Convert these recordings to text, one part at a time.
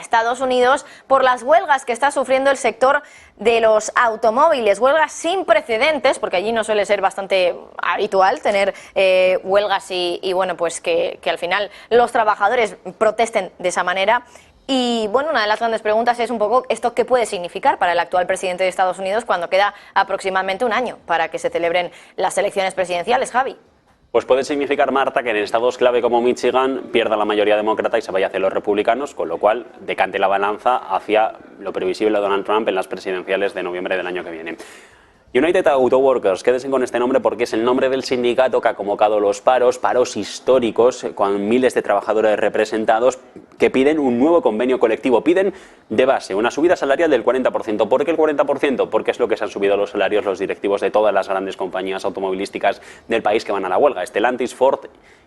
Estados Unidos por las huelgas que está sufriendo el sector de los automóviles, huelgas sin precedentes, porque allí no suele ser bastante habitual tener huelgas y bueno, pues que al final los trabajadores protesten de esa manera. Y bueno, una de las grandes preguntas es un poco esto qué puede significar para el actual presidente de Estados Unidos cuando queda aproximadamente un año para que se celebren las elecciones presidenciales, Javi. Pues puede significar, Marta, que en estados clave como Michigan pierda la mayoría demócrata y se vaya hacia los republicanos, con lo cual decante la balanza hacia lo previsible de Donald Trump en las presidenciales de noviembre del año que viene. United Auto Workers, quédense con este nombre porque es el nombre del sindicato que ha convocado los paros históricos con miles de trabajadores representados que piden un nuevo convenio colectivo, piden de base una subida salarial del 40%. ¿Por qué el 40%? Porque es lo que se han subido los salarios los directivos de todas las grandes compañías automovilísticas del país que van a la huelga, Stellantis, Ford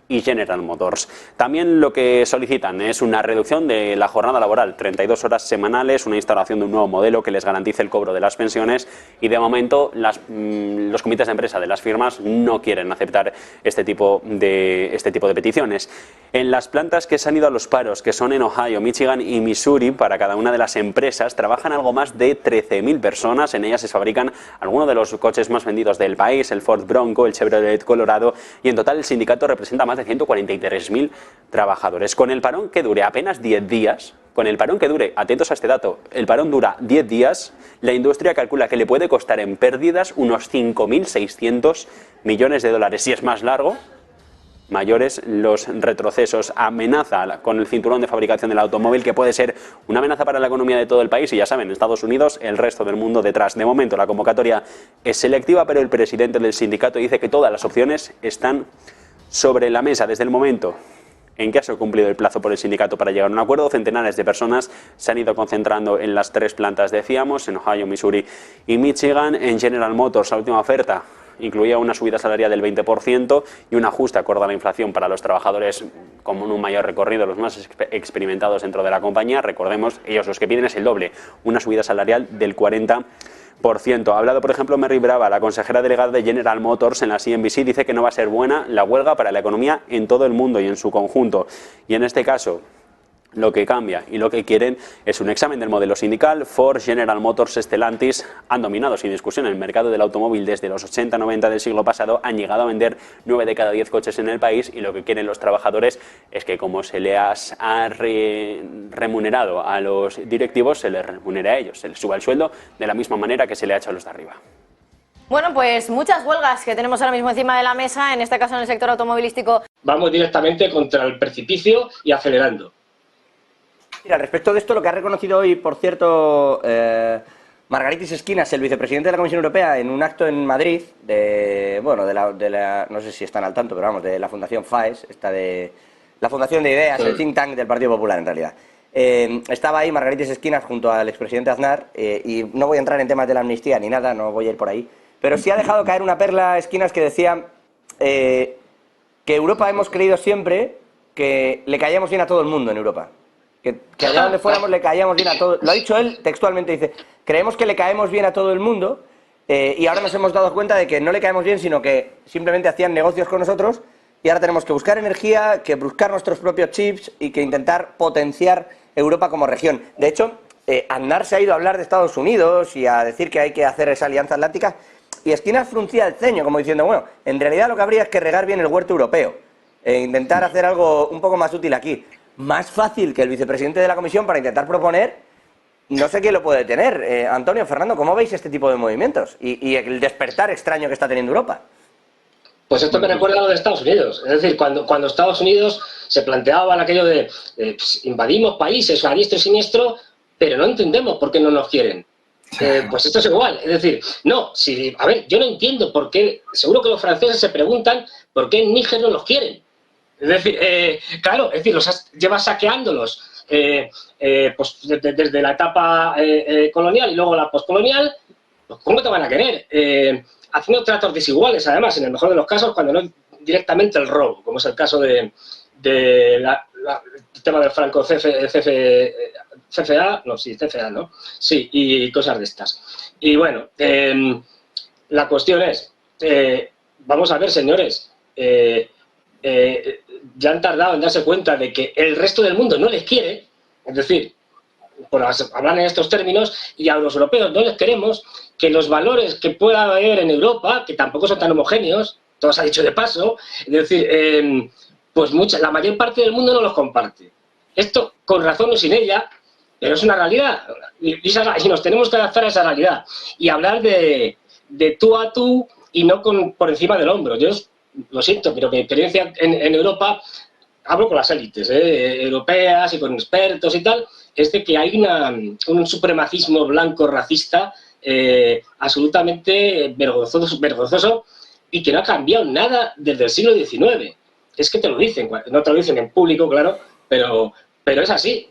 y General Motors. También lo que solicitan es una reducción de la jornada laboral, 32 horas semanales, una instauración de un nuevo modelo que les garantice el cobro de las pensiones y de momento los comités de empresa de las firmas no quieren aceptar este tipo de peticiones. En las plantas que se han ido a los paros, que son en Ohio, Michigan y Missouri, para cada una de las empresas trabajan algo más de 13.000 personas. En ellas se fabrican algunos de los coches más vendidos del país, el Ford Bronco, el Chevrolet Colorado, y en total el sindicato representa más de 143.000 trabajadores. Con el parón que dure apenas 10 días, atentos a este dato, el parón dura 10 días, la industria calcula que le puede costar en pérdidas unos 5.600 millones de dólares. Si es más largo, mayores los retrocesos. Amenaza con el cinturón de fabricación del automóvil, que puede ser una amenaza para la economía de todo el país, y ya saben, Estados Unidos, el resto del mundo detrás. De momento la convocatoria es selectiva, pero el presidente del sindicato dice que todas las opciones están sobre la mesa. Desde el momento en que ha sido cumplido el plazo por el sindicato para llegar a un acuerdo, centenares de personas se han ido concentrando en las tres plantas, decíamos, en Ohio, Missouri y Michigan. En General Motors, la última oferta incluía una subida salarial del 20% y un ajuste acorde a la inflación para los trabajadores con un mayor recorrido, los más experimentados dentro de la compañía. Recordemos, ellos los que piden es el doble, una subida salarial del 40%. Ha hablado, por ejemplo, Mary Brava, la consejera delegada de General Motors en la CNBC, dice que no va a ser buena la huelga para la economía en todo el mundo y en su conjunto. Y en este caso, lo que cambia y lo que quieren es un examen del modelo sindical. Ford, General Motors, Stellantis han dominado sin discusión el mercado del automóvil desde los 80-90 del siglo pasado, han llegado a vender 9 de cada 10 coches en el país, y lo que quieren los trabajadores es que, como se les ha remunerado a los directivos, se les remunere a ellos, se les suba el sueldo de la misma manera que se le ha hecho a los de arriba. Bueno, pues muchas huelgas que tenemos ahora mismo encima de la mesa, en este caso en el sector automovilístico. Vamos directamente contra el precipicio y acelerando. Mira, respecto de esto, lo que ha reconocido hoy, por cierto, Margaritis Schinas, el vicepresidente de la Comisión Europea, en un acto en Madrid, no sé si están al tanto, pero vamos, de la Fundación FAES, la Fundación de Ideas, el think tank del Partido Popular, en realidad. Estaba ahí Margaritis Schinas junto al expresidente Aznar, y no voy a entrar en temas de la amnistía ni nada, no voy a ir por ahí, pero sí ha dejado caer una perla Schinas que decía que Europa hemos creído siempre que le caíamos bien a todo el mundo en Europa. Que allá donde fuéramos le caíamos bien a todo. Lo ha dicho él textualmente, dice, creemos que le caemos bien a todo el mundo, y ahora nos hemos dado cuenta de que no le caemos bien, sino que simplemente hacían negocios con nosotros, y ahora tenemos que buscar energía, que buscar nuestros propios chips y que intentar potenciar Europa como región. De hecho, Aznar se ha ido a hablar de Estados Unidos y a decir que hay que hacer esa alianza atlántica, y Esquinas fruncía el ceño como diciendo, bueno, en realidad lo que habría es que regar bien el huerto europeo e intentar hacer algo un poco más útil aquí. Más fácil que el vicepresidente de la Comisión para intentar proponer, no sé quién lo puede tener. Antonio, Fernando, ¿cómo veis este tipo de movimientos y el despertar extraño que está teniendo Europa? Pues esto me recuerda a lo de Estados Unidos. Es decir, cuando Estados Unidos se planteaba aquello de pues, invadimos países a diestro y siniestro, pero no entendemos por qué no nos quieren. Pues esto es igual. Es decir, a ver, yo no entiendo por qué, seguro que los franceses se preguntan por qué en Níger no los quieren. Es decir, claro, es decir, llevas saqueándolos pues desde la etapa colonial y luego la postcolonial, pues ¿cómo te van a querer? Haciendo tratos desiguales, además, en el mejor de los casos, cuando no directamente el robo, como es el caso del tema del franco CFA, ¿no? Sí, y cosas de estas. Y bueno, la cuestión es, vamos a ver, señores, ya han tardado en darse cuenta de que el resto del mundo no les quiere, es decir, hablar en estos términos, y a los europeos no les queremos, que los valores que pueda haber en Europa, que tampoco son tan homogéneos, todo se ha dicho de paso, es decir, pues la mayor parte del mundo no los comparte. Esto, con razón o sin ella, pero es una realidad, y nos tenemos que adaptar a esa realidad, y hablar de tú a tú y no por encima del hombro. Yo lo siento, pero mi experiencia en Europa, hablo con las élites europeas y con expertos y tal, es de que hay un supremacismo blanco racista absolutamente vergonzoso y que no ha cambiado nada desde el siglo XIX. Es que te lo dicen, no te lo dicen en público, claro, pero es así.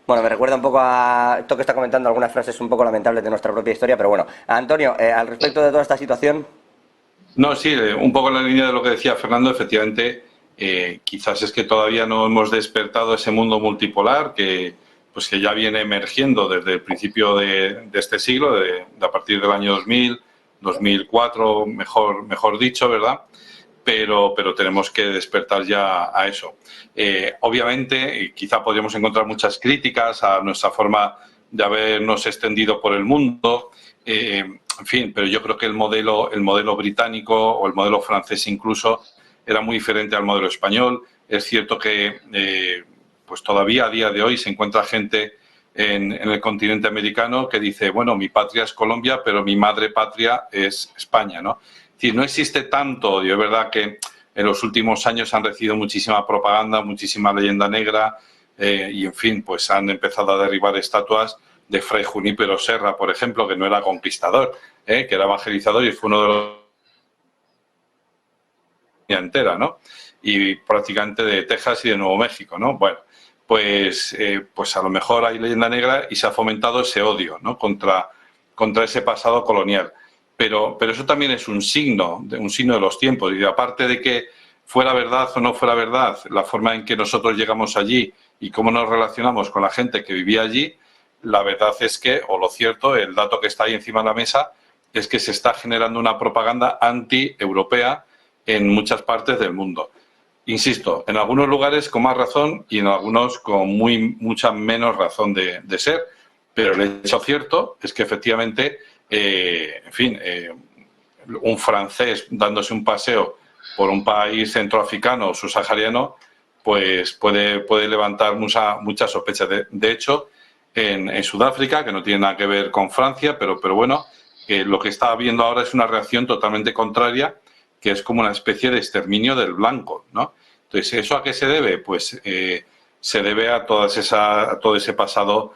Bueno, me recuerda un poco a esto que está comentando, algunas frases un poco lamentables de nuestra propia historia, pero bueno. Antonio, al respecto de toda esta situación... No, sí, un poco en la línea de lo que decía Fernando, efectivamente, quizás es que todavía no hemos despertado ese mundo multipolar que ya viene emergiendo desde el principio de este siglo, a partir del año 2000, 2004, mejor dicho, ¿verdad? Pero tenemos que despertar ya a eso. Obviamente, quizá podríamos encontrar muchas críticas a nuestra forma de habernos extendido por el mundo, en fin, pero yo creo que el modelo británico o el modelo francés incluso era muy diferente al modelo español. Es cierto que pues todavía a día de hoy se encuentra gente en el continente americano que dice, bueno, mi patria es Colombia, pero mi madre patria es España, ¿no? Es decir, no existe tanto odio. Es verdad que en los últimos años han recibido muchísima propaganda, muchísima leyenda negra y, en fin, pues han empezado a derribar estatuas de Fray Junípero Serra, por ejemplo, que no era conquistador, que era evangelizador y fue uno de los entera, ¿no? Y prácticamente de Texas y de Nuevo México, ¿no? Bueno, pues a lo mejor hay leyenda negra y se ha fomentado ese odio, ¿no? contra ese pasado colonial. Pero eso también es un signo de los tiempos. Y aparte de que fuera verdad o no fuera verdad, la forma en que nosotros llegamos allí y cómo nos relacionamos con la gente que vivía allí, la verdad es que, o lo cierto, el dato que está ahí encima de la mesa, es que se está generando una propaganda anti-europea en muchas partes del mundo. Insisto, en algunos lugares con más razón y en algunos con mucha menos razón de ser. Pero el hecho cierto es que efectivamente, en fin, un francés dándose un paseo por un país centroafricano o subsahariano, pues puede levantar muchas sospechas. De hecho, en Sudáfrica, que no tiene nada que ver con Francia, pero bueno, lo que está habiendo ahora es una reacción totalmente contraria, que es como una especie de exterminio del blanco, ¿no? Entonces, ¿eso a qué se debe? Pues se debe a todo ese pasado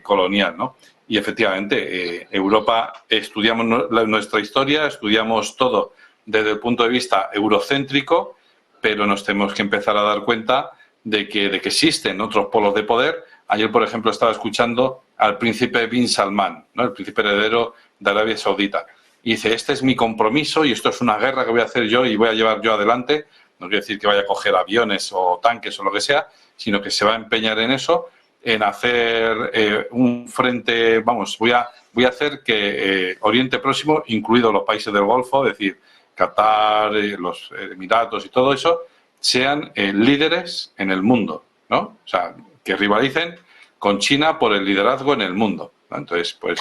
colonial, ¿no? Y efectivamente, Europa, estudiamos nuestra historia, estudiamos todo desde el punto de vista eurocéntrico, pero nos tenemos que empezar a dar cuenta de que existen otros polos de poder. Ayer, por ejemplo, estaba escuchando al príncipe bin Salman, ¿no? El príncipe heredero de Arabia Saudita. Y dice, este es mi compromiso y esto es una guerra que voy a hacer yo y voy a llevar yo adelante. No quiere decir que vaya a coger aviones o tanques o lo que sea, sino que se va a empeñar en eso, en hacer un frente, voy a hacer que Oriente Próximo, incluidos los países del Golfo, es decir, Qatar, los Emiratos y todo eso, sean líderes en el mundo, ¿no? O sea, que rivalicen con China por el liderazgo en el mundo, ¿no? Entonces, pues,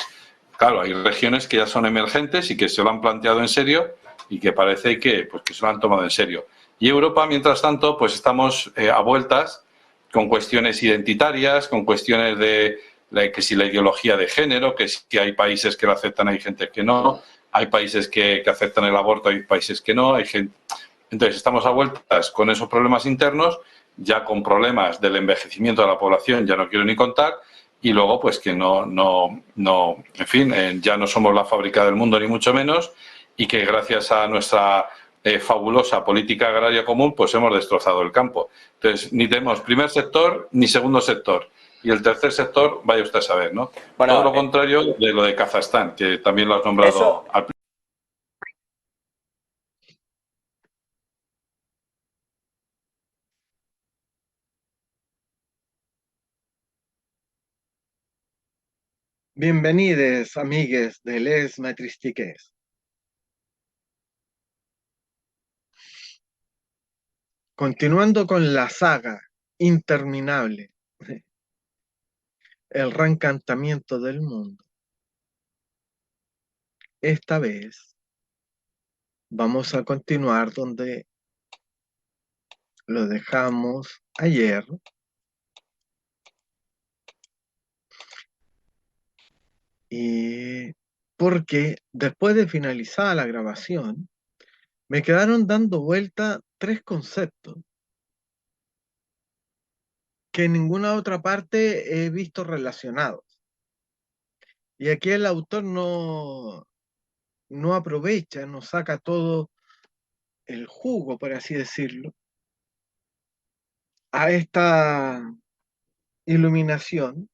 claro, hay regiones que ya son emergentes y que se lo han planteado en serio y que parece que se lo han tomado en serio. Y Europa, mientras tanto, pues estamos a vueltas con cuestiones identitarias, con cuestiones de que si la ideología de género, que si hay países que lo aceptan, hay gente que no, hay países que aceptan el aborto, hay países que no, hay gente... Entonces estamos a vueltas con esos problemas internos, ya con problemas del envejecimiento de la población, ya no quiero ni contar, y luego pues que en fin, ya no somos la fábrica del mundo ni mucho menos, y que gracias a nuestra fabulosa política agraria común, pues hemos destrozado el campo. Entonces, ni tenemos primer sector ni segundo sector. Y el tercer sector, vaya usted a saber, ¿no? Bueno, todo lo contrario de lo de Kazajstán, que también lo has nombrado al principio. Bienvenidos, amigues de Les Matristiques. Continuando con la saga interminable el reencantamiento del mundo. Esta vez vamos a continuar donde lo dejamos ayer. Y porque después de finalizada la grabación, me quedaron dando vuelta tres conceptos que en ninguna otra parte he visto relacionados. Y aquí el autor no aprovecha, no saca todo el jugo, por así decirlo, a esta iluminación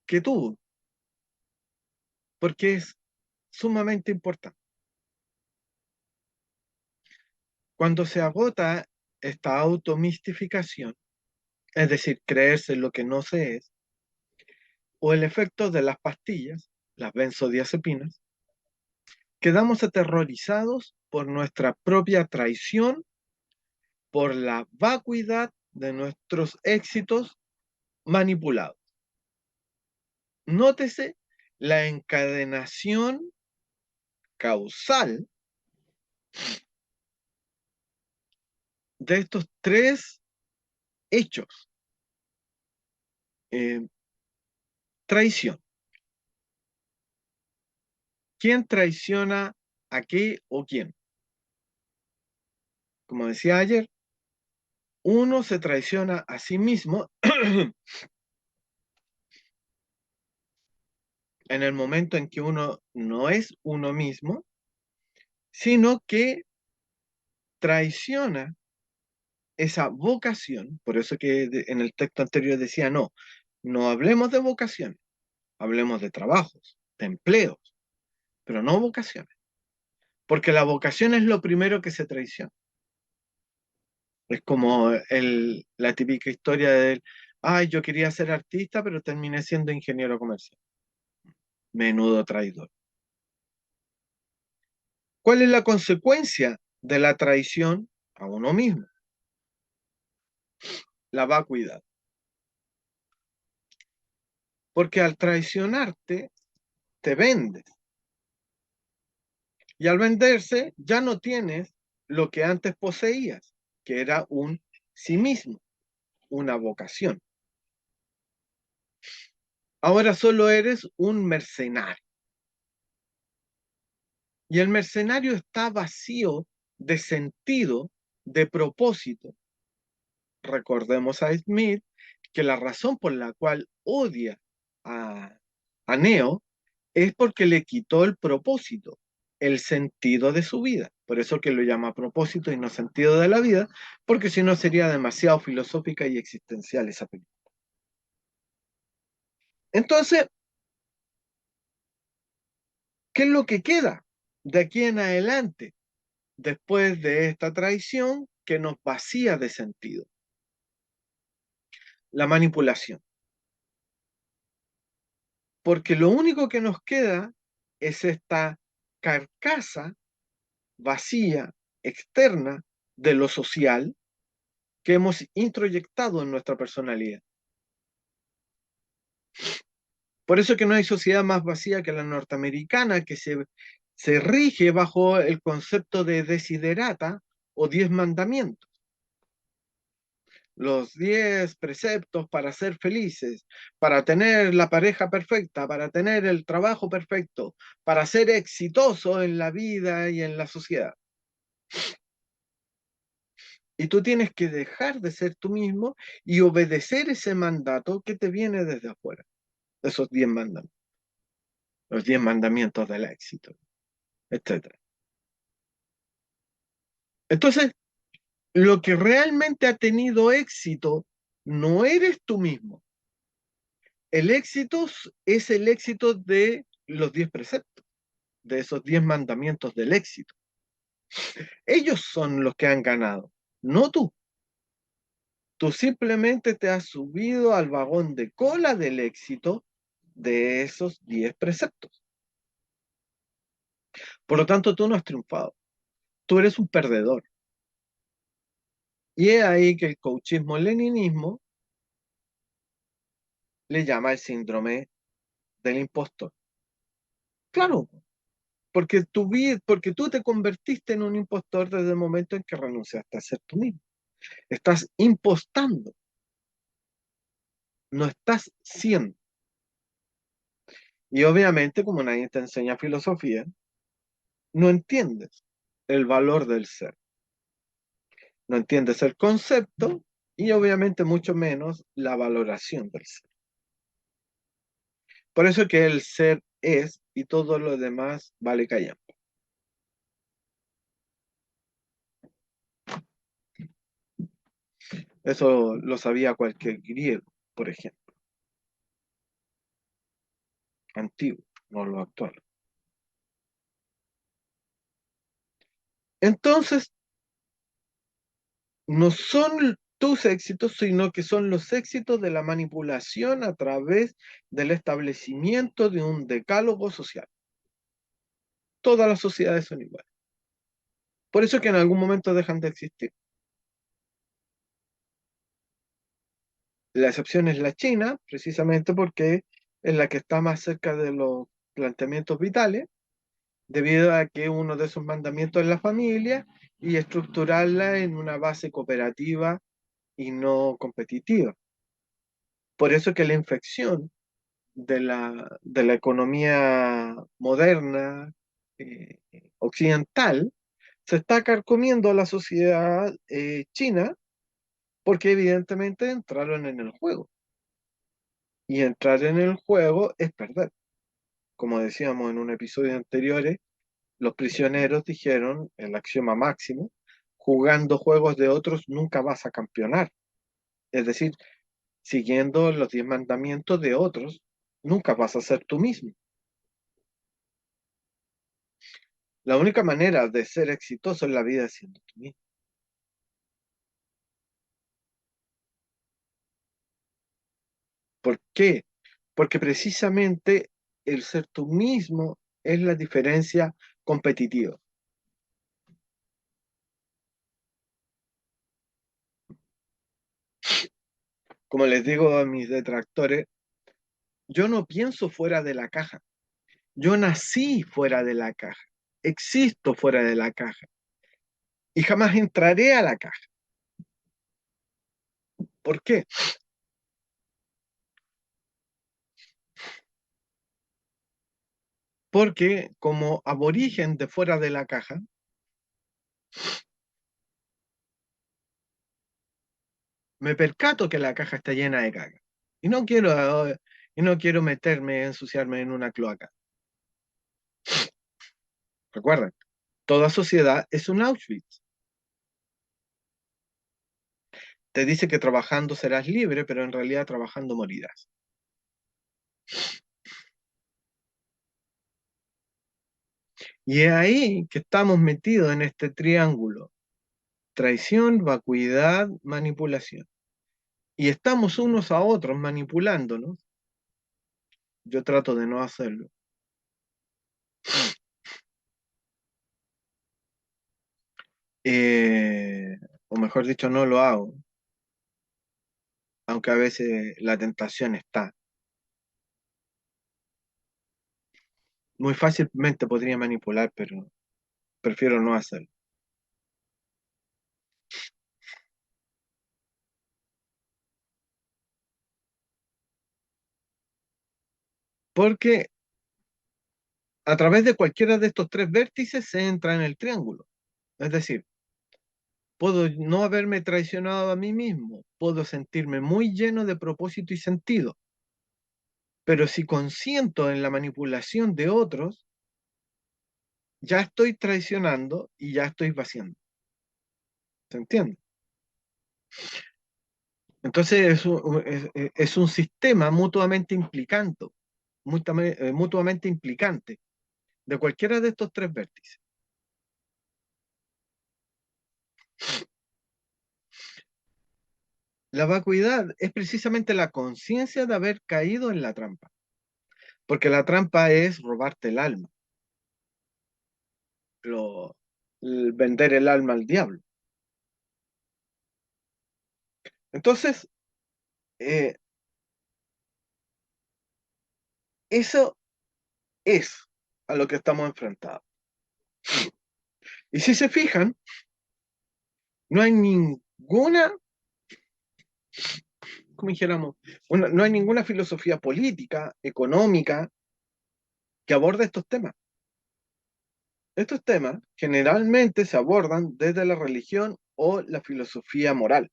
que tuvo, porque es sumamente importante. Cuando se agota esta automistificación, es decir, creerse lo que no se es, o el efecto de las pastillas, las benzodiazepinas, quedamos aterrorizados por nuestra propia traición, por la vacuidad de nuestros éxitos manipulados. Nótese la encadenación causal de estos tres hechos. Traición. ¿Quién traiciona a qué o quién? Como decía ayer, uno se traiciona a sí mismo en el momento en que uno no es uno mismo, sino que traiciona esa vocación. Por eso que en el texto anterior decía, no hablemos de vocación, hablemos de trabajos, de empleos, pero no vocaciones. Porque la vocación es lo primero que se traiciona. Es como la típica historia de, ay, yo quería ser artista, pero terminé siendo ingeniero comercial. Menudo traidor. ¿Cuál es la consecuencia de la traición a uno mismo? La vacuidad. Porque al traicionarte, te vendes. Y al venderse, ya no tienes lo que antes poseías, que era un sí mismo, una vocación. Ahora solo eres un mercenario. Y el mercenario está vacío de sentido, de propósito. Recordemos a Smith que la razón por la cual odia a Neo es porque le quitó el propósito, el sentido de su vida. Por eso que lo llama propósito y no sentido de la vida, porque si no sería demasiado filosófica y existencial esa película. Entonces, ¿qué es lo que queda de aquí en adelante después de esta traición que nos vacía de sentido? La manipulación. Porque lo único que nos queda es esta carcasa vacía, externa de lo social que hemos introyectado en nuestra personalidad. Por eso que no hay sociedad más vacía que la norteamericana, que se rige bajo el concepto de desiderata o 10 mandamientos. Los 10 preceptos para ser felices, para tener la pareja perfecta, para tener el trabajo perfecto, para ser exitoso en la vida y en la sociedad. Y tú tienes que dejar de ser tú mismo y obedecer ese mandato que te viene desde afuera, esos 10 mandamientos, los 10 mandamientos del éxito, etc. Entonces, lo que realmente ha tenido éxito no eres tú mismo. El éxito es el éxito de los 10 preceptos, de esos 10 mandamientos del éxito. Ellos son los que han ganado, no tú. Tú simplemente te has subido al vagón de cola del éxito de esos 10 preceptos. Por lo tanto, tú no has triunfado. Tú eres un perdedor. Y es ahí que el coachismo-leninismo le llama el síndrome del impostor. Claro, porque tú te convertiste en un impostor desde el momento en que renunciaste a ser tú mismo. Estás impostando, no estás siendo. Y obviamente, como nadie te enseña filosofía, no entiendes el valor del ser. No entiendes el concepto y obviamente mucho menos la valoración del ser. Por eso que el ser es y todo lo demás vale callampa. Eso lo sabía cualquier griego, por ejemplo, antiguo, no lo actual. Entonces, no son tus éxitos, sino que son los éxitos de la manipulación a través del establecimiento de un decálogo social. Todas las sociedades son iguales. Por eso que en algún momento dejan de existir. La excepción es la China, precisamente porque es la que está más cerca de los planteamientos vitales, debido a que uno de sus mandamientos es la familia y estructurarla en una base cooperativa y no competitiva. Por eso que la infección de la economía moderna occidental se está carcomiendo a la sociedad china porque evidentemente entraron en el juego. Y entrar en el juego es perder. Como decíamos en un episodio anterior, los prisioneros dijeron el axioma máximo: jugando juegos de otros nunca vas a campeonar. Es decir, siguiendo los 10 mandamientos de otros, nunca vas a ser tú mismo. La única manera de ser exitoso en la vida es siendo tú mismo. ¿Por qué? Porque precisamente el ser tú mismo es la diferencia competitiva. Como les digo a mis detractores, yo no pienso fuera de la caja. Yo nací fuera de la caja. Existo fuera de la caja. Y jamás entraré a la caja. ¿Por qué? Porque como aborigen de fuera de la caja, me percato que la caja está llena de caca. Y no quiero meterme, ensuciarme en una cloaca. Recuerden, toda sociedad es un Auschwitz. Te dice que trabajando serás libre, pero en realidad trabajando morirás. Y es ahí que estamos metidos en este triángulo: traición, vacuidad, manipulación. Y estamos unos a otros manipulándonos. Yo trato de no hacerlo. Eh, o mejor dicho, no lo hago, aunque a veces la tentación está. Muy fácilmente podría manipular, pero prefiero no hacerlo. Porque a través de cualquiera de estos tres vértices se entra en el triángulo. Es decir, puedo no haberme traicionado a mí mismo, puedo sentirme muy lleno de propósito y sentido, pero si consiento en la manipulación de otros, ya estoy traicionando y ya estoy vaciando. ¿Se entiende? Entonces es un sistema mutuamente implicante, mutuamente implicante de cualquiera de estos tres vértices. La vacuidad es precisamente la conciencia de haber caído en la trampa, porque la trampa es robarte el alma, vender el alma al diablo. Entonces, Eso es a lo que estamos enfrentados. Y si se fijan, no hay ninguna, como dijéramos, no hay ninguna filosofía política, económica, que aborde estos temas. Estos temas generalmente se abordan desde la religión o la filosofía moral.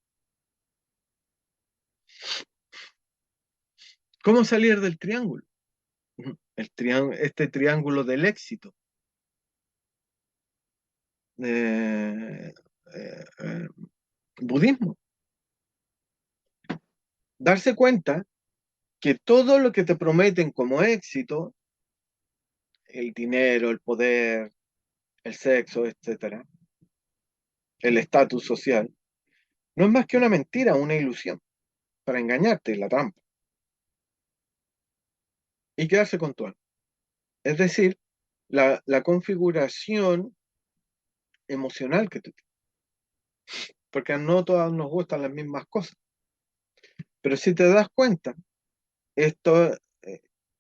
¿Cómo salir del triángulo? Este triángulo del éxito. Budismo. Darse cuenta que todo lo que te prometen como éxito, el dinero, el poder, el sexo, etcétera, el estatus social, no es más que una mentira, una ilusión, para engañarte, la trampa. Y quedarse con tu alma. Es decir, la configuración emocional que tú tienes. Porque no todas nos gustan las mismas cosas. Pero si te das cuenta, esto,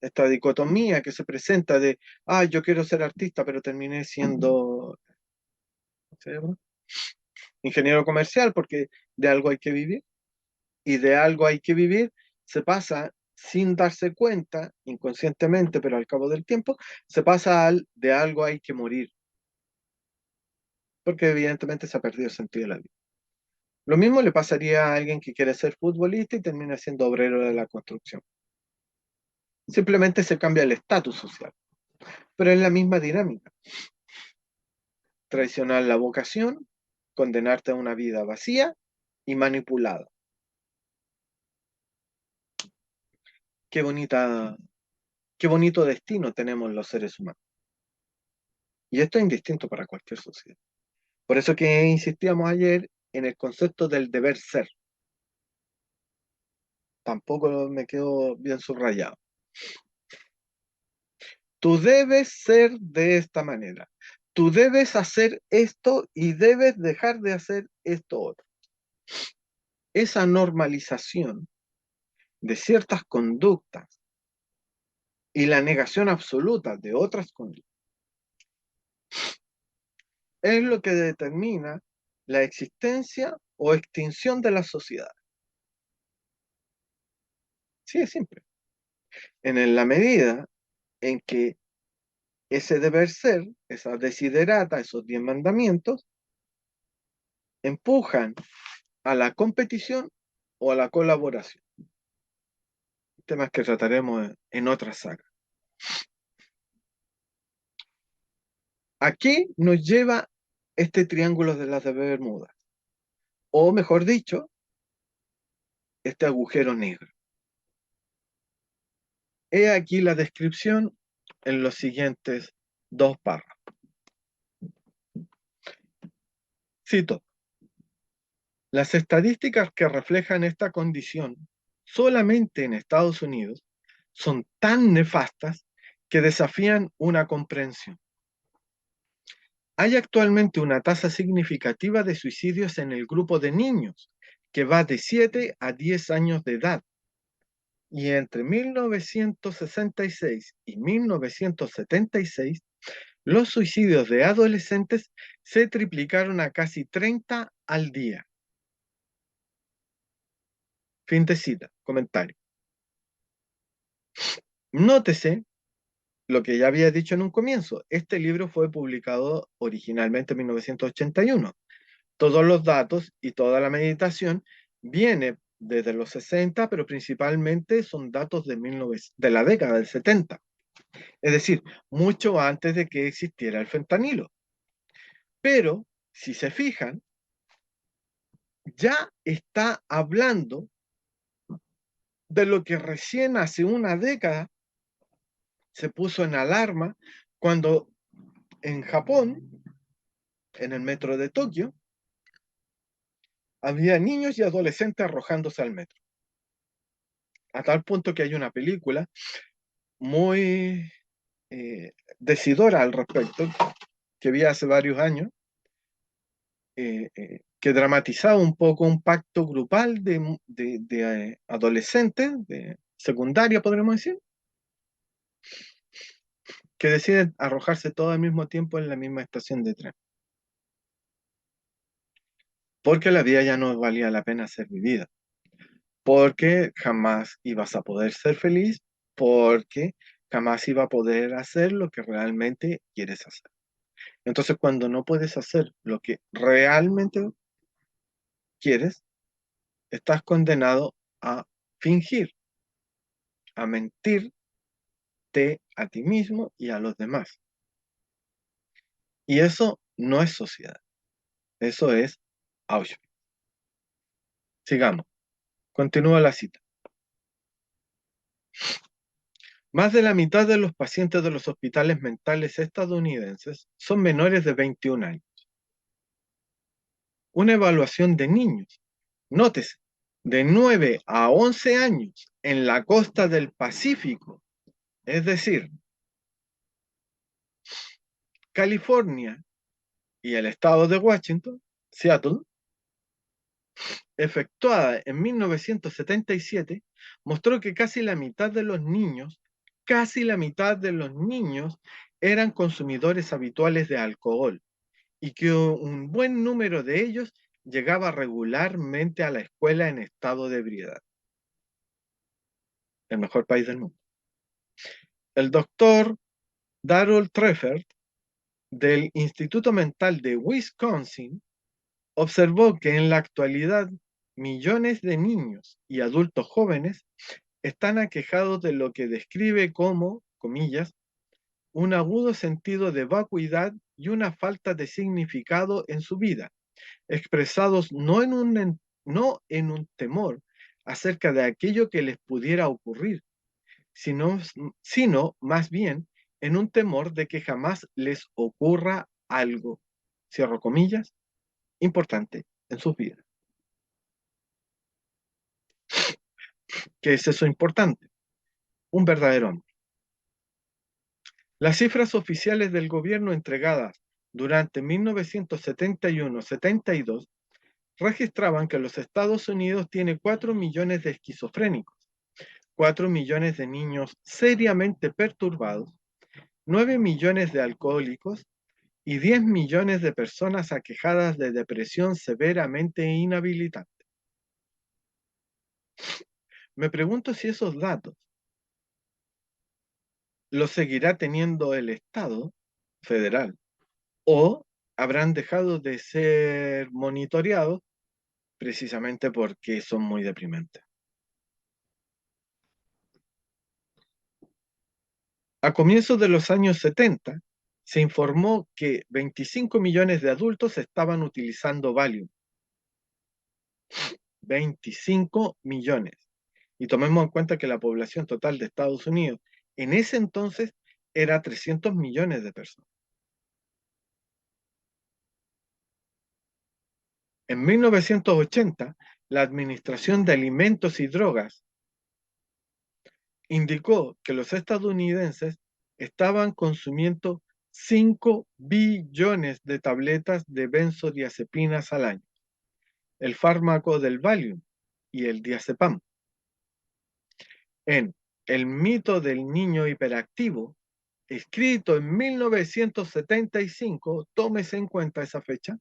esta dicotomía que se presenta de, yo quiero ser artista, pero terminé siendo, ¿cómo se llama? Ingeniero comercial, porque de algo hay que vivir, y de algo hay que vivir, se pasa sin darse cuenta, inconscientemente, pero al cabo del tiempo, se pasa al de algo hay que morir, porque evidentemente se ha perdido el sentido de la vida. Lo mismo le pasaría a alguien que quiere ser futbolista y termina siendo obrero de la construcción. Simplemente se cambia el estatus social, pero es la misma dinámica. Traicionar la vocación, condenarte a una vida vacía y manipulada. Qué bonito destino tenemos los seres humanos. Y esto es indistinto para cualquier sociedad. Por eso que insistíamos ayer en el concepto del deber ser. Tampoco me quedó bien subrayado. Tú debes ser de esta manera. Tú debes hacer esto y debes dejar de hacer esto otro. Esa normalización de ciertas conductas y la negación absoluta de otras conductas es lo que determina la existencia o extinción de la sociedad. Sí, es simple. En la medida en que ese deber ser, esa desiderata, esos 10 mandamientos, empujan a la competición o a la colaboración. Temas que trataremos en otra saga. ¿A qué nos lleva este triángulo de las Bermudas? O mejor dicho, este agujero negro. He aquí la descripción en los siguientes 2 párrafos. Cito: las estadísticas que reflejan esta condición solamente en Estados Unidos son tan nefastas que desafían una comprensión. Hay actualmente una tasa significativa de suicidios en el grupo de niños, que va de 7 a 10 años de edad. Y entre 1966 y 1976, los suicidios de adolescentes se triplicaron a casi 30 al día. Fin de cita, comentario. Nótese lo que ya había dicho en un comienzo. Este libro fue publicado originalmente en 1981. Todos los datos y toda la meditación viene desde los 60, pero principalmente son datos de la década del 70. Es decir, mucho antes de que existiera el fentanilo. Pero, si se fijan, ya está hablando de lo que recién hace una década se puso en alarma cuando en Japón, en el metro de Tokio, había niños y adolescentes arrojándose al metro. A tal punto que hay una película muy decidora al respecto, que vi hace varios años, que dramatizaba un poco un pacto grupal de adolescentes, de secundaria podríamos decir, que deciden arrojarse todo al mismo tiempo en la misma estación de tren. Porque la vida ya no valía la pena ser vivida. Porque jamás ibas a poder ser feliz, porque jamás iba a poder hacer lo que realmente quieres hacer. Entonces, cuando no puedes hacer lo que realmente quieres, estás condenado a fingir, a mentirte a ti mismo y a los demás. Y eso no es sociedad, eso es Auschwitz. Sigamos, continúa la cita. Más de la mitad de los pacientes de los hospitales mentales estadounidenses son menores de 21 años. Una evaluación de niños, nótese, de 9 a 11 años en la costa del Pacífico, es decir, California y el estado de Washington, Seattle, efectuada en 1977, mostró que casi la mitad de los niños eran consumidores habituales de alcohol y que un buen número de ellos llegaba regularmente a la escuela en estado de ebriedad. El mejor país del mundo. El doctor Darrell Treffert, del Instituto Mental de Wisconsin, observó que en la actualidad millones de niños y adultos jóvenes están aquejados de lo que describe como, comillas, un agudo sentido de vacuidad y una falta de significado en su vida, expresados no en un temor acerca de aquello que les pudiera ocurrir, sino más bien en un temor de que jamás les ocurra algo, cierro comillas, importante en sus vidas. ¿Qué es eso importante? Un verdadero amor. Las cifras oficiales del gobierno entregadas durante 1971-72 registraban que los Estados Unidos tiene 4 millones de esquizofrénicos, 4 millones de niños seriamente perturbados, 9 millones de alcohólicos y 10 millones de personas aquejadas de depresión severamente inhabilitante. Me pregunto si esos datos los seguirá teniendo el Estado federal o habrán dejado de ser monitoreados precisamente porque son muy deprimentes. A comienzos de los años 70, se informó que 25 millones de adultos estaban utilizando Valium. 25 millones. Y tomemos en cuenta que la población total de Estados Unidos en ese entonces era 300 millones de personas. En 1980, la Administración de Alimentos y Drogas indicó que los estadounidenses estaban consumiendo 5 billones de tabletas de benzodiazepinas al año, el fármaco del Valium y el diazepam. En El mito del niño hiperactivo, escrito en 1975, tómese en cuenta esa fecha,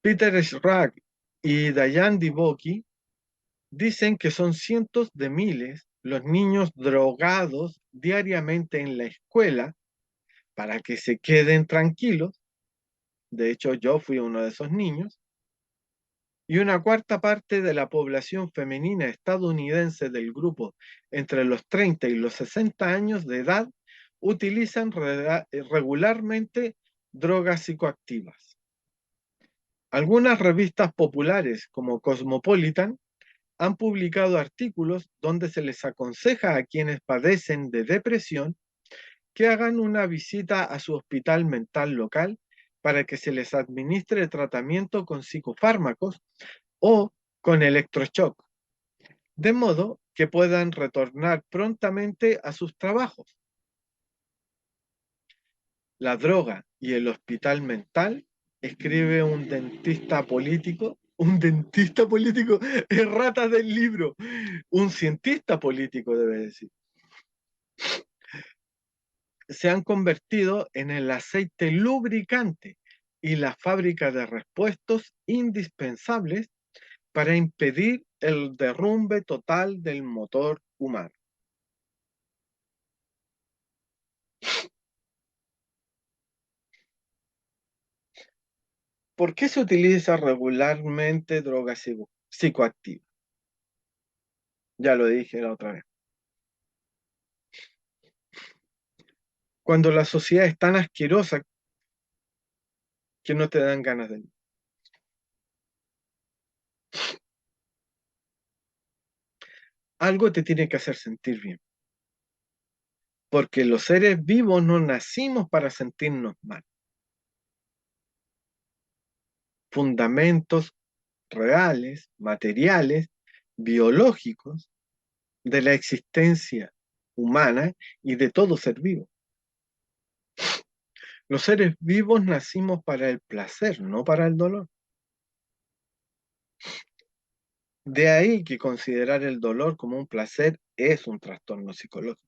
Peter Schrack y Diane Diboki dicen que son cientos de miles los niños drogados diariamente en la escuela para que se queden tranquilos. De hecho, yo fui uno de esos niños. Y una cuarta parte de la población femenina estadounidense del grupo entre los 30 y los 60 años de edad utilizan regularmente drogas psicoactivas. Algunas revistas populares como Cosmopolitan han publicado artículos donde se les aconseja a quienes padecen de depresión que hagan una visita a su hospital mental local para que se les administre tratamiento con psicofármacos o con electroshock, de modo que puedan retornar prontamente a sus trabajos. La droga y el hospital mental, escribe un dentista político, errata del libro, un cientista político debe decir. se han convertido en el aceite lubricante y la fábrica de repuestos indispensables para impedir el derrumbe total del motor humano. ¿Por qué se utiliza regularmente drogas psicoactivas? Ya lo dije la otra vez. Cuando la sociedad es tan asquerosa que no te dan ganas de vivir. Algo te tiene que hacer sentir bien. Porque los seres vivos no nacimos para sentirnos mal. Fundamentos reales, materiales, biológicos de la existencia humana y de todo ser vivo. Los seres vivos nacimos para el placer, no para el dolor. De ahí que considerar el dolor como un placer es un trastorno psicológico.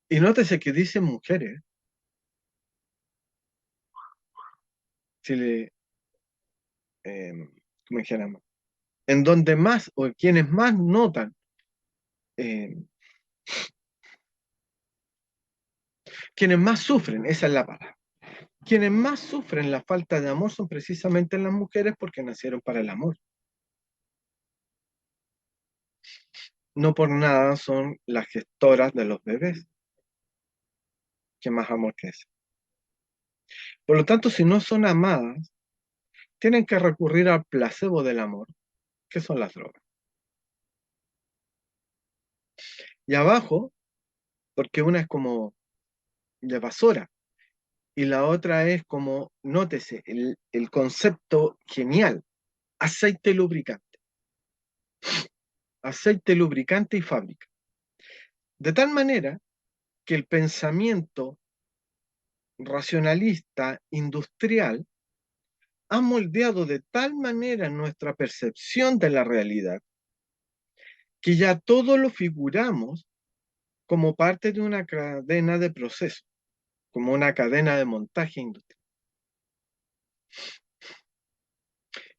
Y nótese que dicen mujeres, si le, ¿cómo dijéramos? En donde más, o quienes más notan, quienes más sufren, esa es la palabra. Quienes más sufren la falta de amor son precisamente las mujeres porque nacieron para el amor. No por nada son las gestoras de los bebés. ¿Qué más amor que ese? Por lo tanto, si no son amadas, tienen que recurrir al placebo del amor, que son las drogas. Y abajo, porque una es como evasora y la otra es como, nótese, el concepto genial, aceite lubricante. Aceite lubricante y fábrica. De tal manera que el pensamiento racionalista industrial ha moldeado de tal manera nuestra percepción de la realidad que ya todo lo figuramos como parte de una cadena de proceso, como una cadena de montaje industrial.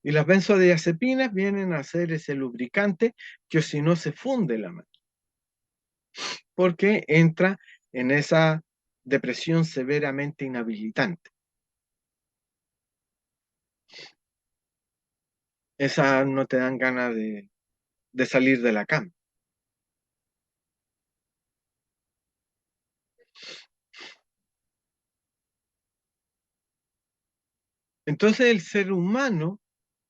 Y las benzodiazepinas vienen a ser ese lubricante que si no se funde la máquina, porque entra en esa depresión severamente inhabilitante. Esas no te dan ganas de salir de la cama. Entonces el ser humano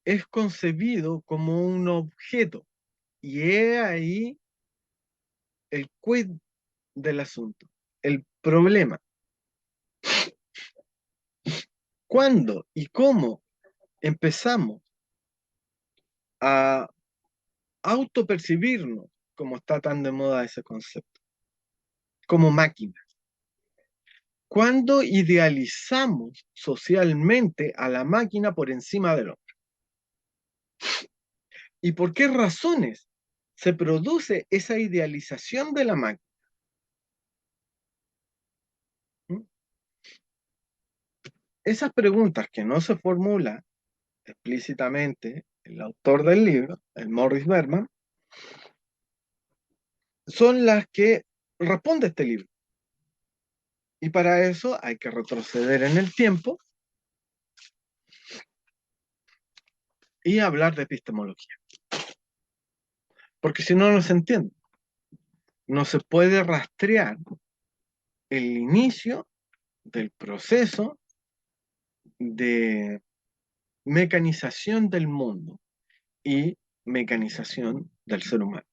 es concebido como un objeto y es ahí el quid del asunto, el problema. ¿Cuándo y cómo empezamos a autopercibirnos, como está tan de moda ese concepto, como máquinas? ¿Cuándo idealizamos socialmente a la máquina por encima del hombre? ¿Y por qué razones se produce esa idealización de la máquina? Esas preguntas que no se formula explícitamente el autor del libro, el Morris Berman, son las que responde este libro. Y para eso hay que retroceder en el tiempo y hablar de epistemología. Porque si no, no se entiende. No se puede rastrear el inicio del proceso de mecanización del mundo y mecanización del ser humano.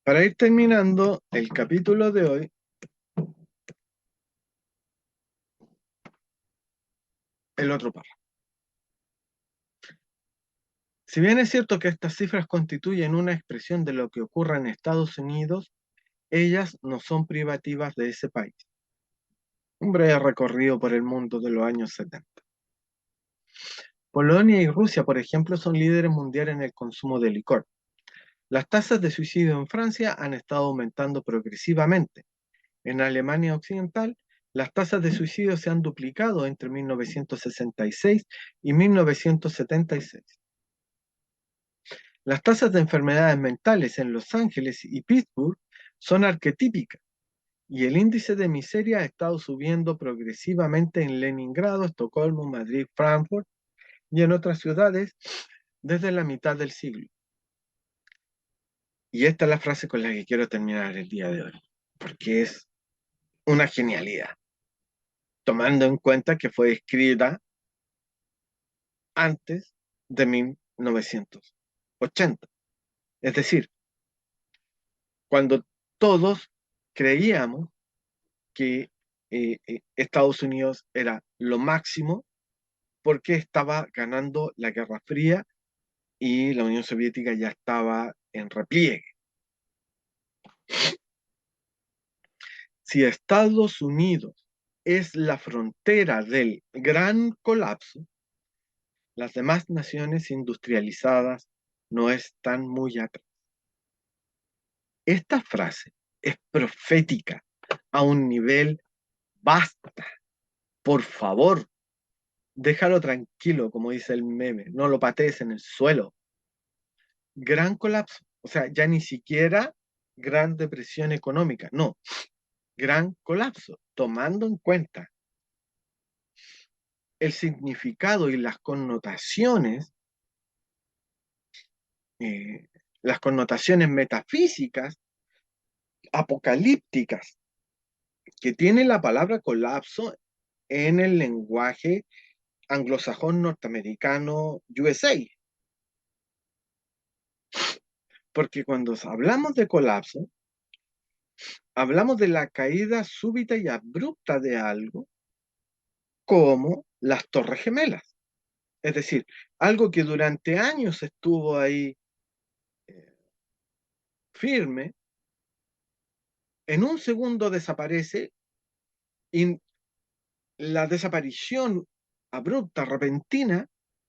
Para ir terminando el capítulo de hoy, el otro párrafo. Si bien es cierto que estas cifras constituyen una expresión de lo que ocurre en Estados Unidos, ellas no son privativas de ese país. Un breve recorrido por el mundo de los años 70. Polonia y Rusia, por ejemplo, son líderes mundiales en el consumo de licor. Las tasas de suicidio en Francia han estado aumentando progresivamente. En Alemania Occidental, las tasas de suicidio se han duplicado entre 1966 y 1976. Las tasas de enfermedades mentales en Los Ángeles y Pittsburgh son arquetípicas, y el índice de miseria ha estado subiendo progresivamente en Leningrado, Estocolmo, Madrid, Frankfurt y en otras ciudades desde la mitad del siglo. Y esta es la frase con la que quiero terminar el día de hoy, porque es una genialidad, tomando en cuenta que fue escrita antes de 1980. Es decir, cuando todos creíamos que Estados Unidos era lo máximo porque estaba ganando la Guerra Fría y la Unión Soviética ya estaba en repliegue. Si Estados Unidos es la frontera del gran colapso, las demás naciones industrializadas no están muy atrás. Esta frase es profética a un nivel basta, por favor, déjalo tranquilo, como dice el meme, no lo patees en el suelo. Gran colapso, o sea, ya ni siquiera gran depresión económica, no, gran colapso, tomando en cuenta el significado y las connotaciones metafísicas, apocalípticas, que tiene la palabra colapso en el lenguaje anglosajón norteamericano USA. Porque cuando hablamos de colapso, hablamos de la caída súbita y abrupta de algo, como las Torres Gemelas. Es decir, algo que durante años estuvo ahí firme, en un segundo desaparece, y la desaparición abrupta, repentina,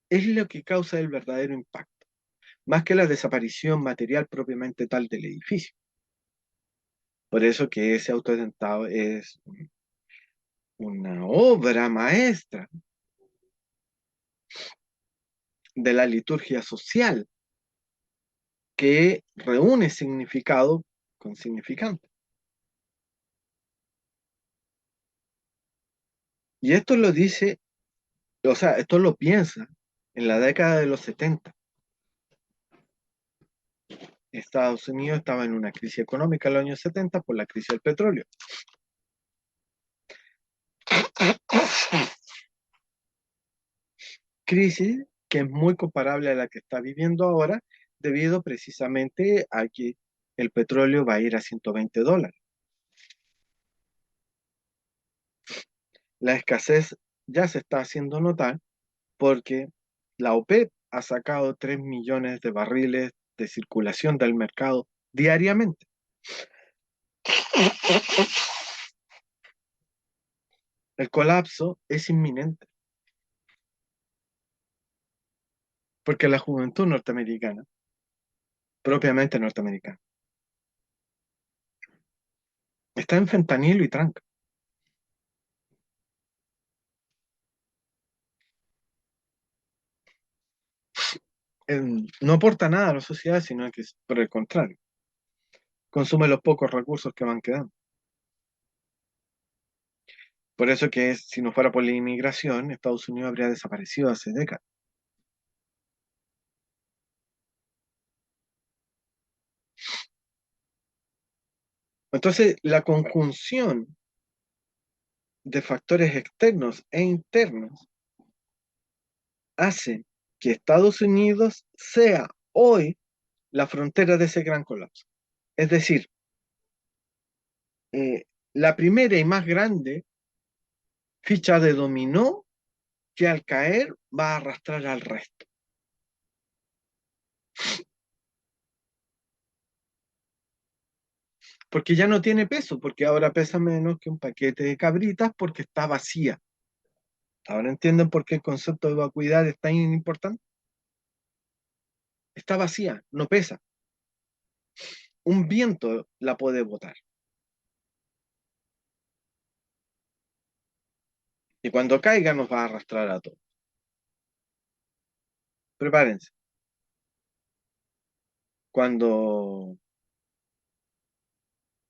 es lo que causa el verdadero impacto, más que la desaparición material propiamente tal del edificio. Por eso que ese autoatentado es una obra maestra de la liturgia social que reúne significado con significante. Y esto lo dice, o sea, esto lo piensa en la década de los 70. Estados Unidos estaba en una crisis económica en los años 70 por la crisis del petróleo. Crisis que es muy comparable a la que está viviendo ahora, debido precisamente a que el petróleo va a ir a $120. La escasez ya se está haciendo notar porque la OPEP ha sacado 3 millones de barriles de circulación del mercado diariamente. El colapso es inminente porque la juventud norteamericana, propiamente norteamericana, está en fentanilo y tranca. No aporta nada a la sociedad, sino que es por el contrario, consume los pocos recursos que van quedando. Por eso que si no fuera por la inmigración, Estados Unidos habría desaparecido hace décadas. Entonces, la conjunción de factores externos e internos hace que Estados Unidos sea hoy la frontera de ese gran colapso. Es decir, la primera y más grande ficha de dominó que al caer va a arrastrar al resto. Porque ya no tiene peso, porque ahora pesa menos que un paquete de cabritas porque está vacía. ¿Ahora entienden por qué el concepto de vacuidad es tan importante? Está vacía, no pesa. Un viento la puede botar. Y cuando caiga nos va a arrastrar a todos. Prepárense. Cuando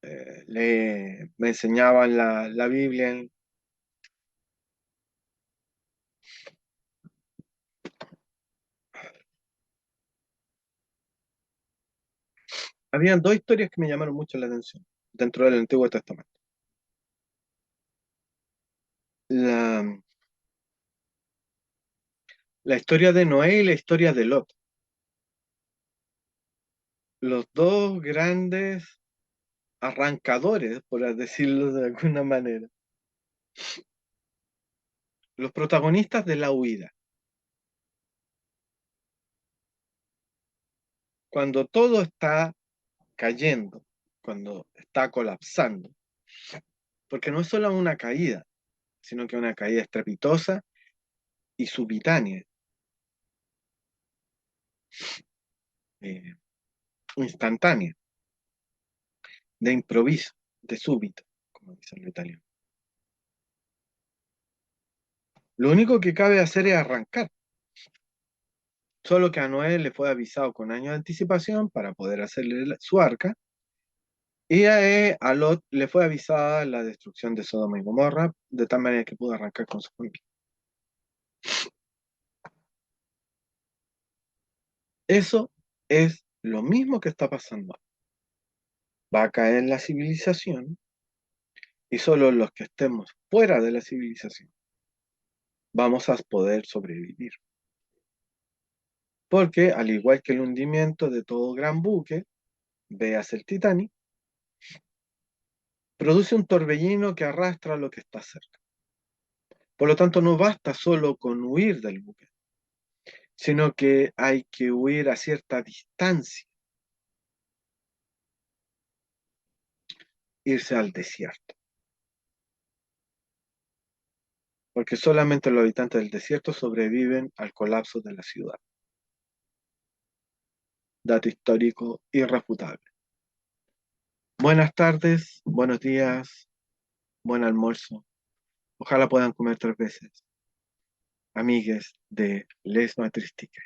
me enseñaban la Biblia, habían dos historias que me llamaron mucho la atención dentro del Antiguo Testamento. La historia de Noé y la historia de Lot. Los dos grandes arrancadores, por decirlo de alguna manera. Los protagonistas de la huida. Cuando todo está cayendo, cuando está colapsando, porque no es solo una caída, sino que una caída estrepitosa y subitánea, instantánea, de improviso, de súbito, como dicen los italianos. Lo único que cabe hacer es arrancar. Solo que a Noé le fue avisado con años de anticipación para poder hacerle su arca, y a Lot le fue avisada la destrucción de Sodoma y Gomorra, de tal manera que pudo arrancar con su familia. Eso es lo mismo que está pasando. Va a caer la civilización, y solo los que estemos fuera de la civilización vamos a poder sobrevivir. Porque, al igual que el hundimiento de todo gran buque, veas el Titanic, produce un torbellino que arrastra lo que está cerca. Por lo tanto, no basta solo con huir del buque, sino que hay que huir a cierta distancia, irse al desierto. Porque solamente los habitantes del desierto sobreviven al colapso de la ciudad. Dato histórico irrefutable. Buenas tardes, buenos días, buen almuerzo. Ojalá puedan comer 3 veces. Amigues de Les Matristiques.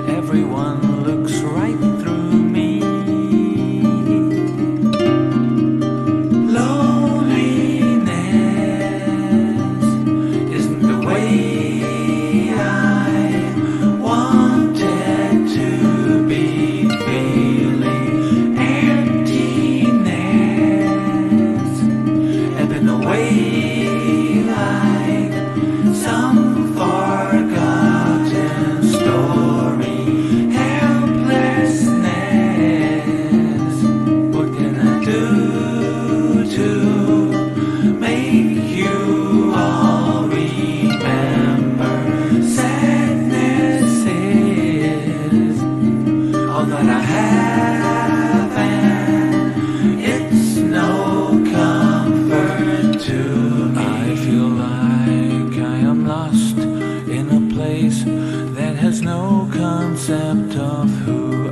Everyone look of who